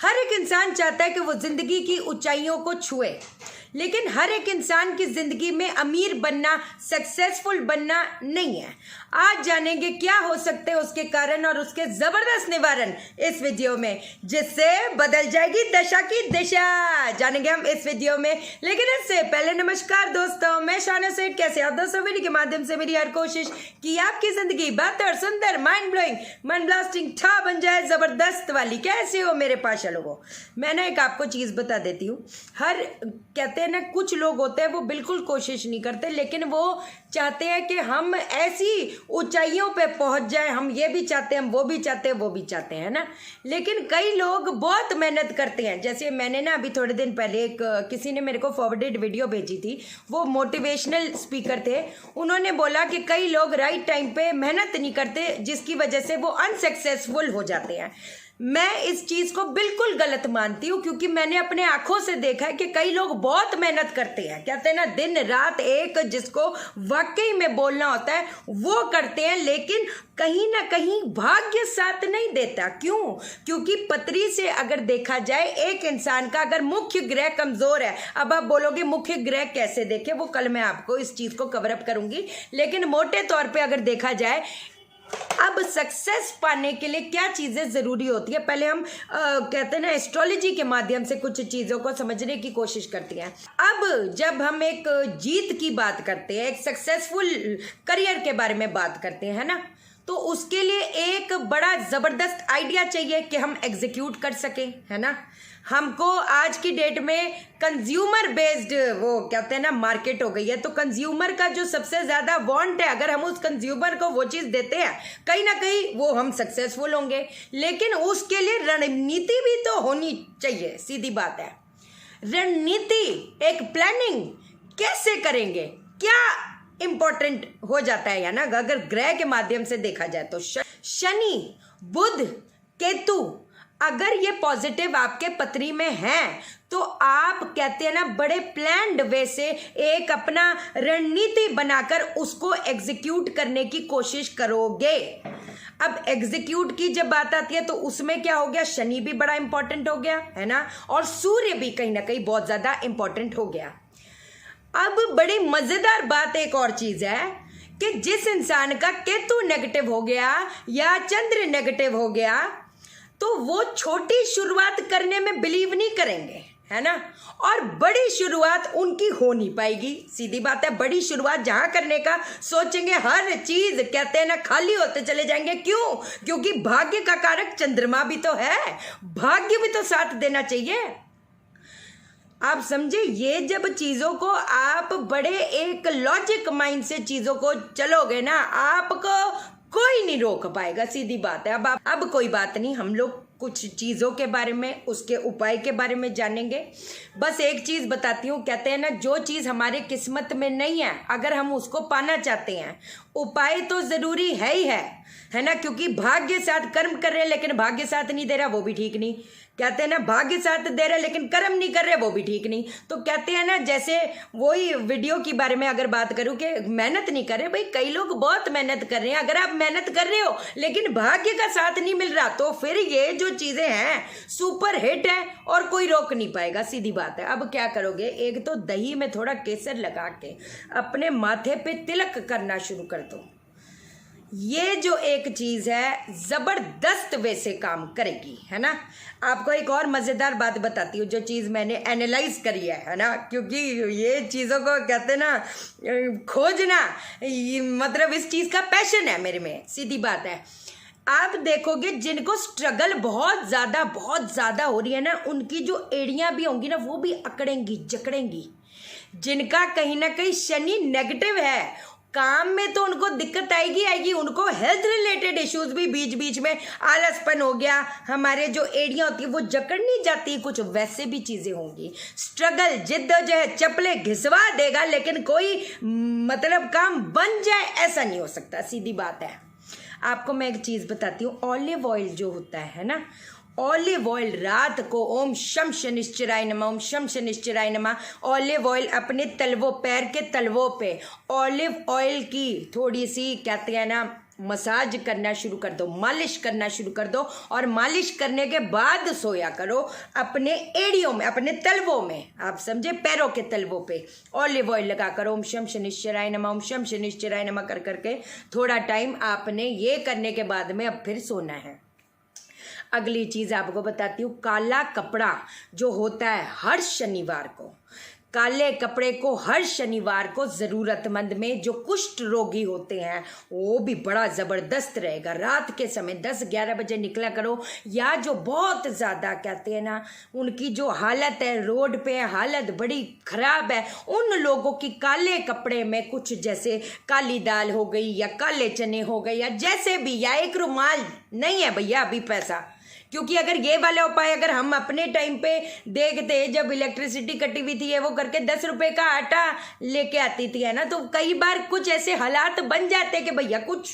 हर एक इंसान चाहता है कि वो जिंदगी की ऊंचाइयों को छुए, लेकिन हर एक इंसान की जिंदगी में अमीर बनना, सक्सेसफुल बनना नहीं है। आज जानेंगे क्या हो सकते हैं उसके कारण और उसके जबरदस्त निवारण इस वीडियो में, जिससे बदल जाएगी दशा की दिशा। जानेंगे हम इस वीडियो में, लेकिन इससे पहले नमस्कार दोस्तों, मैं शाना सेठ। कैसे आप दोस्तों? वीडियो के माध्यम से मेरी हर कोशिश कि आपकी जिंदगी बेहतर, सुंदर, माइंड ब्लोइंग, मन ब्लास्टिंग ठा बन जाए, जबरदस्त वाली। कैसे हो मेरे पास लोगों? मैं ना एक आपको चीज बता देती हूँ। हर कहते हैं ना, कुछ लोग होते हैं वो बिल्कुल कोशिश नहीं करते, लेकिन वो चाहते हैं कि हम ऐसी ऊंचाइयों पे पहुंच जाए। हम ये भी चाहते हैं, हम वो भी चाहते हैं, वो भी चाहते हैं ना। लेकिन कई लोग बहुत मेहनत करते हैं। जैसे मैंने ना अभी थोड़े दिन पहले किसी ने मेरे को फॉरवर्डेड वीडियो भेजी थी। वो मोटिवेशनल स्पीकर थे। उन्होंने बोला कि कई लोग राइट टाइम पे मेहनत नहीं करते, जिसकी वजह से वो अनसक्सेसफुल हो जाते हैं। मैं इस चीज को बिल्कुल गलत मानती हूँ, क्योंकि मैंने अपने आंखों से देखा है कि कई लोग बहुत मेहनत करते हैं। कहते हैं ना, दिन रात एक, जिसको वाकई में बोलना होता है वो करते हैं, लेकिन कहीं ना कहीं भाग्य साथ नहीं देता। क्यों? क्योंकि पतरी से अगर देखा जाए, एक इंसान का अगर मुख्य ग्रह कमजोर है, अब आप बोलोगे मुख्य ग्रह कैसे देखे, वो कल मैं आपको इस चीज को कवर अप करूंगी। लेकिन मोटे तौर पे अगर देखा जाए, अब सक्सेस पाने के लिए क्या चीजें जरूरी होती है, पहले हम कहते हैं ना, एस्ट्रोलॉजी के माध्यम से कुछ चीजों को समझने की कोशिश करती हैं। अब जब हम एक जीत की बात करते हैं, एक सक्सेसफुल करियर के बारे में बात करते हैं ना, तो उसके लिए एक बड़ा जबरदस्त आइडिया चाहिए कि हम एग्जीक्यूट कर सकें, है ना। हमको आज की डेट में कंज्यूमर बेस्ड वो कहते हैं ना मार्केट हो गई है, तो कंज्यूमर का जो सबसे ज्यादा वांट है, अगर हम उस कंज्यूमर को वो चीज देते हैं, कहीं ना कहीं वो हम सक्सेसफुल होंगे। लेकिन उसके लिए रणनीति भी तो होनी चाहिए। सीधी बात है, रणनीति, एक प्लानिंग कैसे करेंगे, क्या इंपॉर्टेंट हो जाता है ना। अगर ग्रह के माध्यम से देखा जाए तो शनि, बुध, केतु अगर ये पॉजिटिव आपके पत्री में हैं, तो आप कहते हैं ना, बड़े प्लान्ड वे से एक अपना रणनीति बनाकर उसको एग्जीक्यूट करने की कोशिश करोगे। अब एग्जीक्यूट की जब बात आती है, तो उसमें क्या हो गया, शनि भी बड़ा इंपॉर्टेंट हो गया, है ना, और सूर्य भी कहीं ना कहीं बहुत ज्यादा इंपॉर्टेंट हो गया। अब बड़ी मजेदार बात एक और चीज है कि जिस इंसान का केतु नेगेटिव हो गया या चंद्र नेगेटिव हो गया, तो वो छोटी शुरुआत करने में बिलीव नहीं करेंगे, है ना, और बड़ी शुरुआत उनकी हो नहीं पाएगी। सीधी बात है, बड़ी शुरुआत जहां करने का सोचेंगे, हर चीज कहते हैं ना खाली होते चले जाएंगे। क्यों? क्योंकि भाग्य का कारक चंद्रमा भी तो है, भाग्य भी तो साथ देना चाहिए। आप समझे, ये जब चीजों को आप बड़े एक लॉजिक माइंड से चीजों को चलोगे ना, आपको कोई नहीं रोक पाएगा। सीधी बात है। अब कोई बात नहीं, हम लोग कुछ चीजों के बारे में, उसके उपाय के बारे में जानेंगे। बस एक चीज बताती हूँ, कहते हैं ना, जो चीज हमारे किस्मत में नहीं है, अगर हम उसको पाना चाहते हैं, उपाय तो जरूरी है ही है ना। क्योंकि भाग्य साथ कर्म कर रहे हैं, लेकिन भाग्य साथ नहीं दे रहा, वो भी ठीक नहीं। कहते हैं ना, भाग्य साथ दे रहे लेकिन कर्म नहीं कर रहे, वो भी ठीक नहीं। तो कहते हैं ना, जैसे वही वीडियो के बारे में अगर बात करूं कि मेहनत नहीं कर रहे, भाई कई लोग बहुत मेहनत कर रहे हैं। अगर आप मेहनत कर रहे हो लेकिन भाग्य का साथ नहीं मिल रहा, तो फिर ये जो चीजें हैं सुपर हिट है और कोई रोक नहीं पाएगा। सीधी बात है। अब क्या करोगे, एक तो दही में थोड़ा केसर लगा के अपने माथे पे तिलक करना शुरू कर दो। ये जो एक चीज है जबरदस्त वैसे काम करेगी, है ना। आपको एक और मजेदार बात बताती हूँ, जो चीज मैंने एनालाइज करी है ना, क्योंकि ये चीजों को कहते ना खोजना, मतलब इस चीज का पैशन है मेरे में। सीधी बात है। आप देखोगे जिनको स्ट्रगल बहुत ज्यादा हो रही है ना, उनकी जो एड़ियां भी होंगी ना, वो भी अकड़ेंगी, जकड़ेंगी। जिनका कहीं ना कहीं शनि नेगेटिव है, काम में तो उनको दिक्कत आएगी। उनको हेल्थ रिलेटेड इश्यूज भी बीच बीच में, आलसपन हो गया, हमारे जो एड़ियां होती है वो जकड़ नहीं जाती, कुछ वैसे भी चीजें होंगी। स्ट्रगल, जिद्दोजहद, चपले घिसवा देगा, लेकिन कोई मतलब काम बन जाए ऐसा नहीं हो सकता। सीधी बात है। आपको मैं एक चीज बताती हूँ, ऑलिव ऑयल जो होता है ना, ऑलिव ऑयल रात को ओम शम शनिश्चराय नमः, ओम शम शनिश्चराय नमः, ऑलिव ऑयल अपने तलवों, पैर के तलवों पे ऑलिव ऑयल की थोड़ी सी कहते हैं ना मसाज करना शुरू कर दो, मालिश करना शुरू कर दो, और मालिश करने के बाद सोया करो अपने एड़ियों में, अपने तलवों में, आप समझे, पैरों के तलवों पे ऑलिव ऑयल लगा कर ओम शम शनिश्चराय नमः, ओम शम शनिश्चराय नमः कर करके थोड़ा टाइम आपने ये करने के बाद में अब फिर सोना है। अगली चीज आपको बताती हूँ, काला कपड़ा जो होता है हर शनिवार को, काले कपड़े को हर शनिवार को ज़रूरतमंद में जो कुष्ठ रोगी होते हैं वो भी बड़ा ज़बरदस्त रहेगा। रात के समय 10-11 बजे निकला करो, या जो बहुत ज़्यादा कहते हैं ना उनकी जो हालत है, रोड पे हालत बड़ी ख़राब है, उन लोगों की काले कपड़े में कुछ जैसे काली दाल हो गई या काले चने हो गए या जैसे भी, या एक रुमाल नहीं है भैया अभी पैसा, क्योंकि अगर ये वाला उपाय अगर हम अपने टाइम पे देखते, जब इलेक्ट्रिसिटी कटी हुई थी ये वो करके 10 रुपए का आटा लेके आती थी, है ना, तो कई बार कुछ ऐसे हालात बन जाते कि भैया कुछ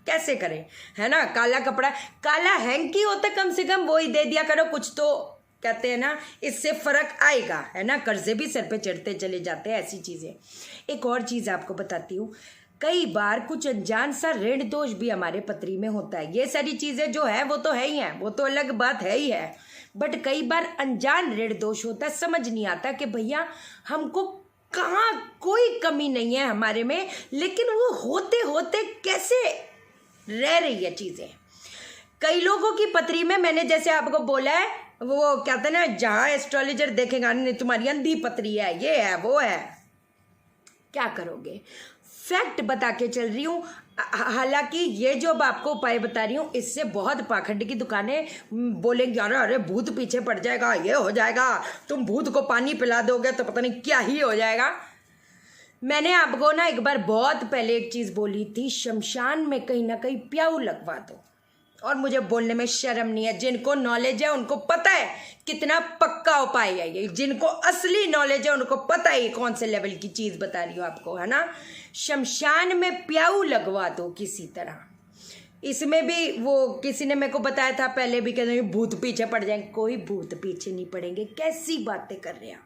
कैसे करें, है ना। काला कपड़ा, काला हैंकी होता कम से कम वो ही दे दिया करो, कुछ तो कहते हैं ना इससे फर्क आएगा, है ना। कर्जे भी सर पे चढ़ते चले जाते हैं, ऐसी चीज़ें। एक और चीज़ आपको बताती हूँ, कई बार कुछ अनजान सा ऋण दोष भी हमारे पत्री में होता है। ये सारी चीज़ें जो है वो तो है ही है, वो तो अलग बात है ही है, बट कई बार अनजान ऋण दोष होता है, समझ नहीं आता कि भैया हमको कहाँ कोई कमी नहीं है हमारे में, लेकिन वो होते होते कैसे रह रही है चीज़ें। कई लोगों की पत्री में मैंने जैसे आपको बोला है, वो कहते हैं ना जहाँ एस्ट्रोलॉजर देखेगा तुम्हारी अंधी पत्री है, ये है वो है, क्या करोगे। फैक्ट बता के चल रही हूँ, हालांकि ये जो अब आपको उपाय बता रही हूँ इससे बहुत पाखंड की दुकानें बोलेंगी अरे अरे भूत पीछे पड़ जाएगा, ये हो जाएगा, तुम भूत को पानी पिला दोगे तो पता नहीं क्या ही हो जाएगा। मैंने आपको ना एक बार बहुत पहले एक चीज़ बोली थी, शमशान में कहीं ना कहीं प्याऊ लगवा दो, और मुझे बोलने में शर्म नहीं है। जिनको नॉलेज है उनको पता है कितना पक्का उपाय है ये, जिनको असली नॉलेज है उनको पता है कौन से लेवल की चीज़ बता रही हूँ आपको, है ना। शमशान में प्याऊ लगवा दो किसी तरह। इसमें भी वो किसी ने मेरे को बताया था पहले भी, कहते भूत पीछे पड़ जाएंगे, कोई भूत पीछे नहीं पड़ेंगे, कैसी बातें कर रहे हैं आप,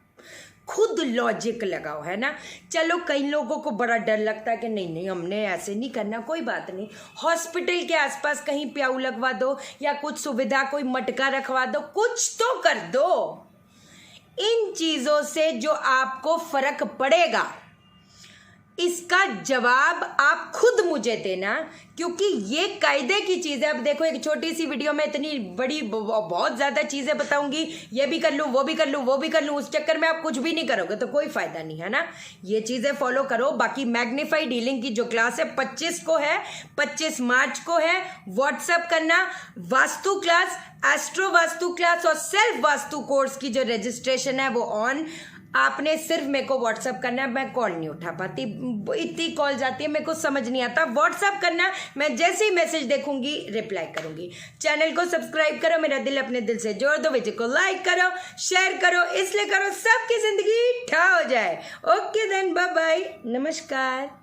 खुद लॉजिक लगाओ, है ना। चलो कई लोगों को बड़ा डर लगता है कि नहीं नहीं हमने ऐसे नहीं करना, कोई बात नहीं, हॉस्पिटल के आसपास कहीं प्याऊ लगवा दो या कुछ सुविधा, कोई मटका रखवा दो, कुछ तो कर दो। इन चीज़ों से जो आपको फर्क पड़ेगा इसका जवाब आप खुद मुझे देना, क्योंकि ये कायदे की चीज़ है। अब देखो एक छोटी सी वीडियो में इतनी बड़ी बहुत ज़्यादा चीज़ें बताऊंगी, ये भी कर लूँ वो भी कर लूँ वो भी कर लूँ, उस चक्कर में आप कुछ भी नहीं करोगे तो कोई फ़ायदा नहीं, है ना। ये चीज़ें फॉलो करो। बाकी मैग्नीफाइड हीलिंग की जो क्लास है 25 को है, 25 मार्च को है, व्हाट्सअप करना। Vastu class, astro vastu class और सेल्फ वास्तु कोर्स की जो रजिस्ट्रेशन है वो ऑन, आपने सिर्फ मेरे को व्हाट्सअप करना है, मैं कॉल नहीं उठा पाती, इतनी कॉल जाती है मेरे को समझ नहीं आता। व्हाट्सअप करना, मैं जैसे ही मैसेज देखूंगी रिप्लाई करूंगी। चैनल को सब्सक्राइब करो, मेरा दिल अपने दिल से जोड़ दो, वीडियो को लाइक करो, शेयर करो, इसलिए करो सबकी जिंदगी ठा हो जाए। ओके देन, बाय बाय, नमस्कार।